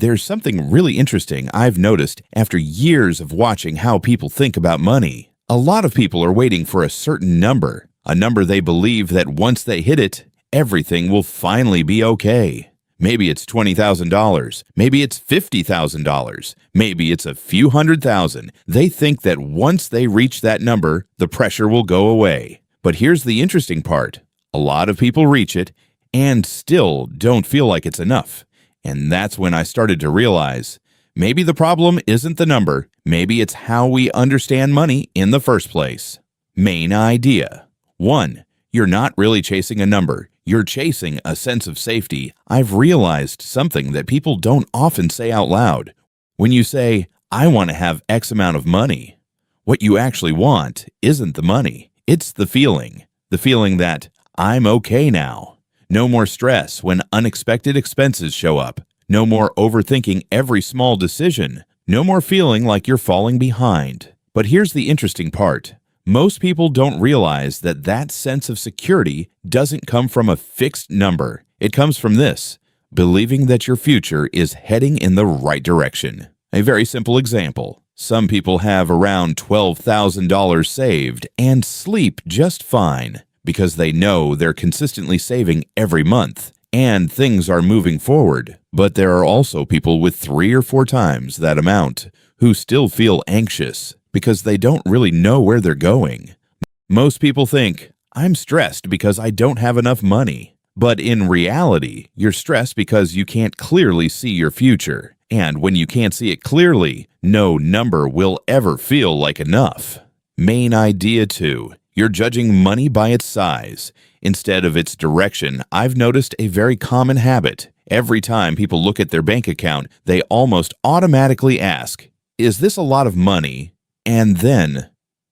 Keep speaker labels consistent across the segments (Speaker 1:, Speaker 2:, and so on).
Speaker 1: There's something really interesting I've noticed after years of watching how people think about money. A lot of people are waiting for a certain number, a number they believe that once they hit it, everything will finally be okay. Maybe it's $20,000, maybe it's $50,000, maybe it's a few $100,000. They think that once they reach that number, the pressure will go away. But here's the interesting part. A lot of people reach it and still don't feel like it's enough. And that's when I started to realize maybe the problem isn't the number, maybe it's how we understand money in the first place. Main idea. 1. You're not really chasing a number, you're chasing a sense of safety. I've realized something that people don't often say out loud. When you say, I want to have X amount of money, what you actually want isn't the money, it's the feeling that I'm okay now. No more stress when unexpected expenses show up. No more overthinking every small decision. No more feeling like you're falling behind. But here's the interesting part. Most people don't realize that that sense of security doesn't come from a fixed number. It comes from this, believing that your future is heading in the right direction. A very simple example. Some people have around $12,000 saved and sleep just fine, because they know they're consistently saving every month and things are moving forward. But there are also people with 3 or 4 times that amount who still feel anxious because they don't really know where they're going. Most people think, I'm stressed because I don't have enough money. But in reality, you're stressed because you can't clearly see your future. And when you can't see it clearly, no number will ever feel like enough. Main idea 2. You're judging money by its size. Instead of its direction, I've noticed a very common habit. Every time people look at their bank account, they almost automatically ask, is this a lot of money? And then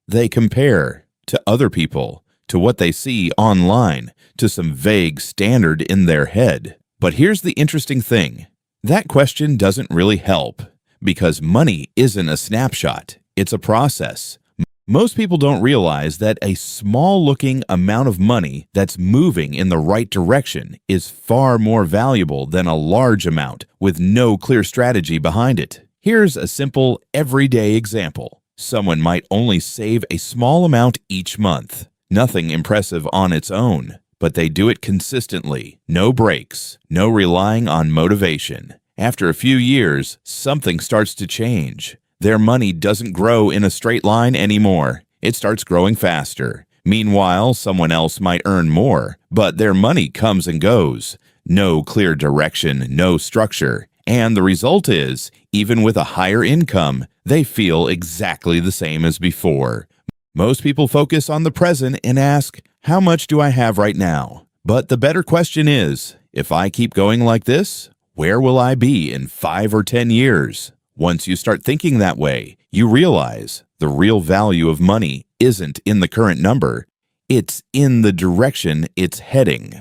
Speaker 1: they compare to other people, to what they see online, to some vague standard in their head. But here's the interesting thing. That question doesn't really help, because money isn't a snapshot, it's a process. Most people don't realize that a small-looking amount of money that's moving in the right direction is far more valuable than a large amount with no clear strategy behind it. Here's a simple, everyday example. Someone might only save a small amount each month. Nothing impressive on its own, but they do it consistently. No breaks, no relying on motivation. After a few years, something starts to change. Their money doesn't grow in a straight line anymore. It starts growing faster. Meanwhile, someone else might earn more, but their money comes and goes. No clear direction, no structure. And the result is, even with a higher income, they feel exactly the same as before. Most people focus on the present and ask, how much do I have right now? But the better question is, if I keep going like this, where will I be in 5 or 10 years? Once you start thinking that way, you realize the real value of money isn't in the current number, it's in the direction it's heading.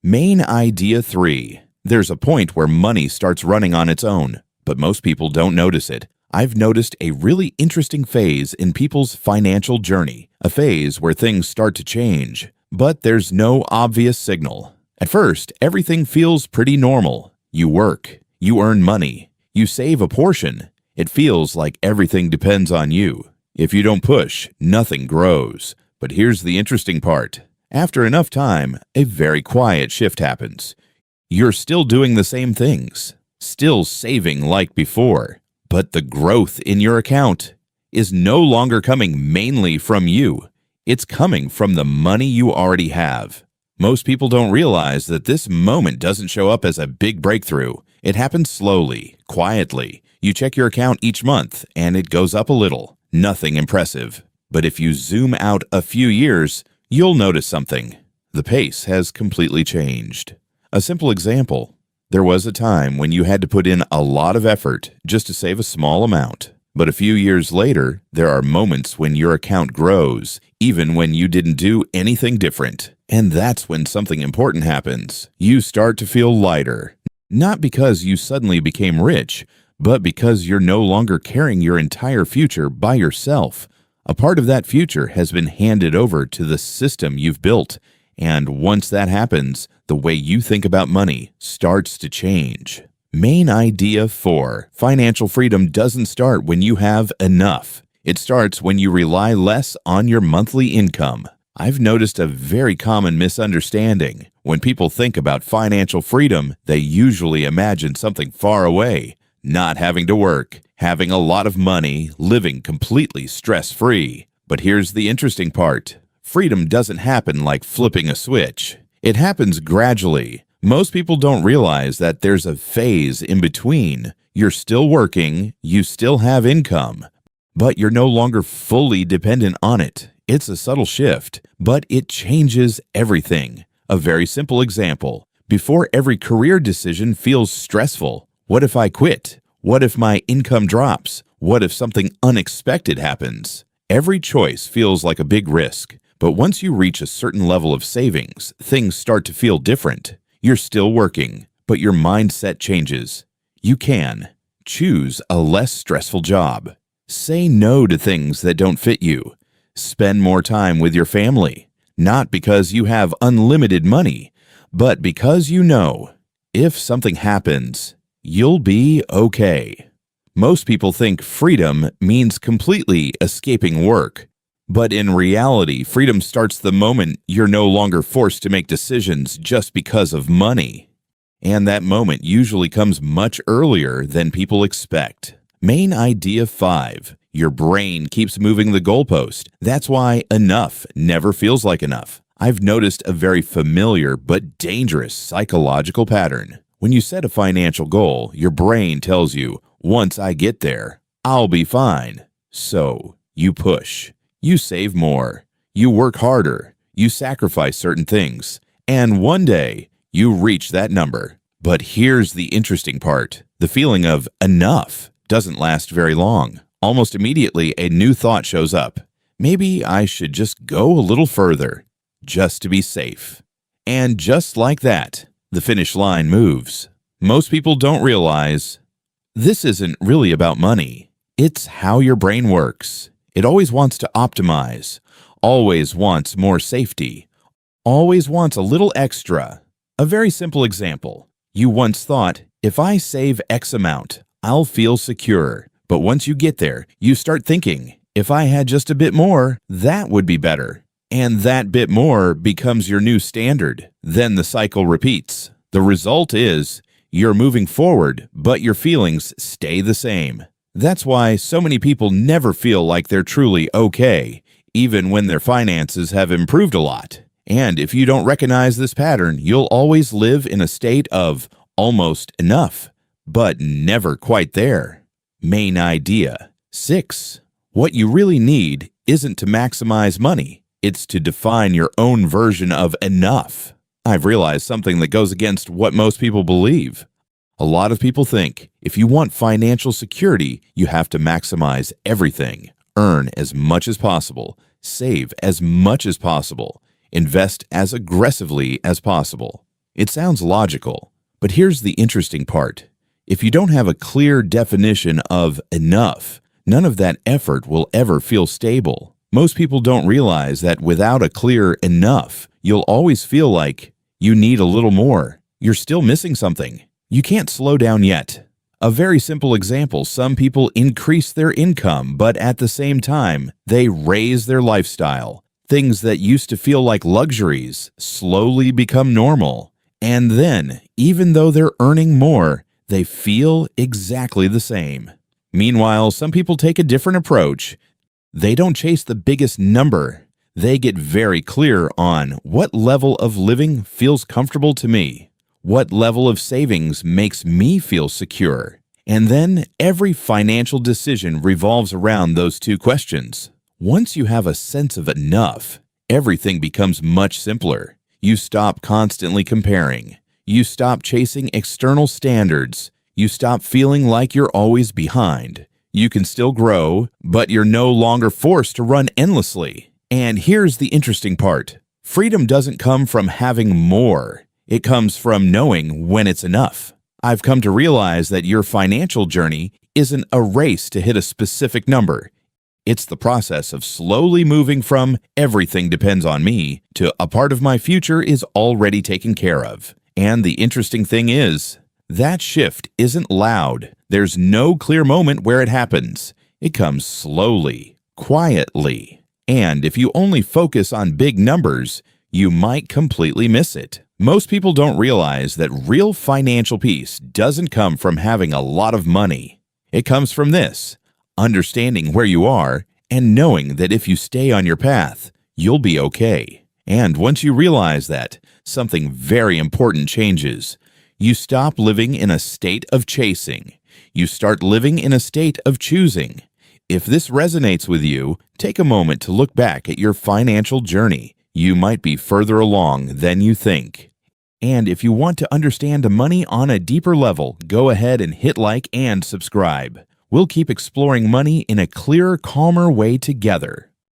Speaker 1: Main idea 3. There's a point where money starts running on its own, but most people don't notice it. I've noticed a really interesting phase in people's financial journey, a phase where things start to change, but there's no obvious signal. At first, everything feels pretty normal. You work, you earn money, you save a portion. It feels like everything depends on you. If you don't push, nothing grows. But here's the interesting part. After enough time, a very quiet shift happens. You're still doing the same things, still saving like before, but the growth in your account is no longer coming mainly from you. It's coming from the money you already have. Most people don't realize that this moment doesn't show up as a big breakthrough. It happens slowly, quietly. You check your account each month, and it goes up a little. Nothing impressive. But if you zoom out a few years, you'll notice something. The pace has completely changed. A simple example. There was a time when you had to put in a lot of effort just to save a small amount. But a few years later, there are moments when your account grows, even when you didn't do anything different. And that's when something important happens. You start to feel lighter. Not because you suddenly became rich, but because you're no longer carrying your entire future by yourself. A part of that future has been handed over to the system you've built. And once that happens, the way you think about money starts to change. Main idea 4. Financial freedom doesn't start when you have enough. It starts when you rely less on your monthly income. I've noticed a very common misunderstanding. When people think about financial freedom, they usually imagine something far away, not having to work, having a lot of money, living completely stress-free. But here's the interesting part. Freedom doesn't happen like flipping a switch. It happens gradually. Most people don't realize that there's a phase in between. You're still working, you still have income, but you're no longer fully dependent on it. It's a subtle shift, but it changes everything. A very simple example. Before every career decision feels stressful. What if I quit? What if my income drops? What if something unexpected happens? Every choice feels like a big risk, but once you reach a certain level of savings, things start to feel different. You're still working, but your mindset changes. You can choose a less stressful job. Say no to things that don't fit you. Spend more time with your family, not because you have unlimited money, but because you know, if something happens, you'll be okay. Most people think freedom means completely escaping work. But in reality, freedom starts the moment you're no longer forced to make decisions just because of money. And that moment usually comes much earlier than people expect. Main idea 5. Your brain keeps moving the goalpost. That's why enough never feels like enough. I've noticed a very familiar but dangerous psychological pattern. When you set a financial goal, your brain tells you, once I get there, I'll be fine. So you push. You save more, you work harder, you sacrifice certain things, and one day you reach that number. But here's the interesting part. The feeling of enough doesn't last very long. Almost immediately, a new thought shows up. Maybe I should just go a little further, just to be safe. And just like that, the finish line moves. Most people don't realize this isn't really about money. It's how your brain works. It always wants to optimize, always wants more safety, always wants a little extra. A very simple example. You once thought, if I save X amount, I'll feel secure. But once you get there, you start thinking, if I had just a bit more, that would be better. And that bit more becomes your new standard. Then the cycle repeats. The result is, you're moving forward, but your feelings stay the same. That's why so many people never feel like they're truly okay, even when their finances have improved a lot. And if you don't recognize this pattern, you'll always live in a state of almost enough, but never quite there. Main idea 6. What you really need isn't to maximize money. It's to define your own version of enough. I've realized something that goes against what most people believe. A lot of people think if you want financial security, you have to maximize everything, earn as much as possible, save as much as possible, invest as aggressively as possible. It sounds logical, but here's the interesting part. If you don't have a clear definition of enough, none of that effort will ever feel stable. Most people don't realize that without a clear enough, you'll always feel like you need a little more. You're still missing something. You can't slow down yet. A very simple example, some people increase their income, but at the same time, they raise their lifestyle. Things that used to feel like luxuries slowly become normal. And then, even though they're earning more, they feel exactly the same. Meanwhile, some people take a different approach. They don't chase the biggest number. They get very clear on what level of living feels comfortable to me. What level of savings makes me feel secure? And then every financial decision revolves around those two questions. Once you have a sense of enough, everything becomes much simpler. You stop constantly comparing. You stop chasing external standards. You stop feeling like you're always behind. You can still grow, but you're no longer forced to run endlessly. And here's the interesting part. Freedom doesn't come from having more. It comes from knowing when it's enough. I've come to realize that your financial journey isn't a race to hit a specific number. It's the process of slowly moving from everything depends on me to a part of my future is already taken care of. And the interesting thing is, That shift isn't loud. There's no clear moment where it happens. It comes slowly, quietly. And if you only focus on big numbers, you might completely miss it. Most people don't realize that real financial peace doesn't come from having a lot of money. It comes from this: understanding where you are and knowing that if you stay on your path, you'll be okay. And once you realize that, something very important changes. You stop living in a state of chasing. You start living in a state of choosing. If this resonates with you, take a moment to look back at your financial journey. You might be further along than you think. And if you want to understand money on a deeper level, go ahead and hit like and subscribe. We'll keep exploring money in a clearer, calmer way together.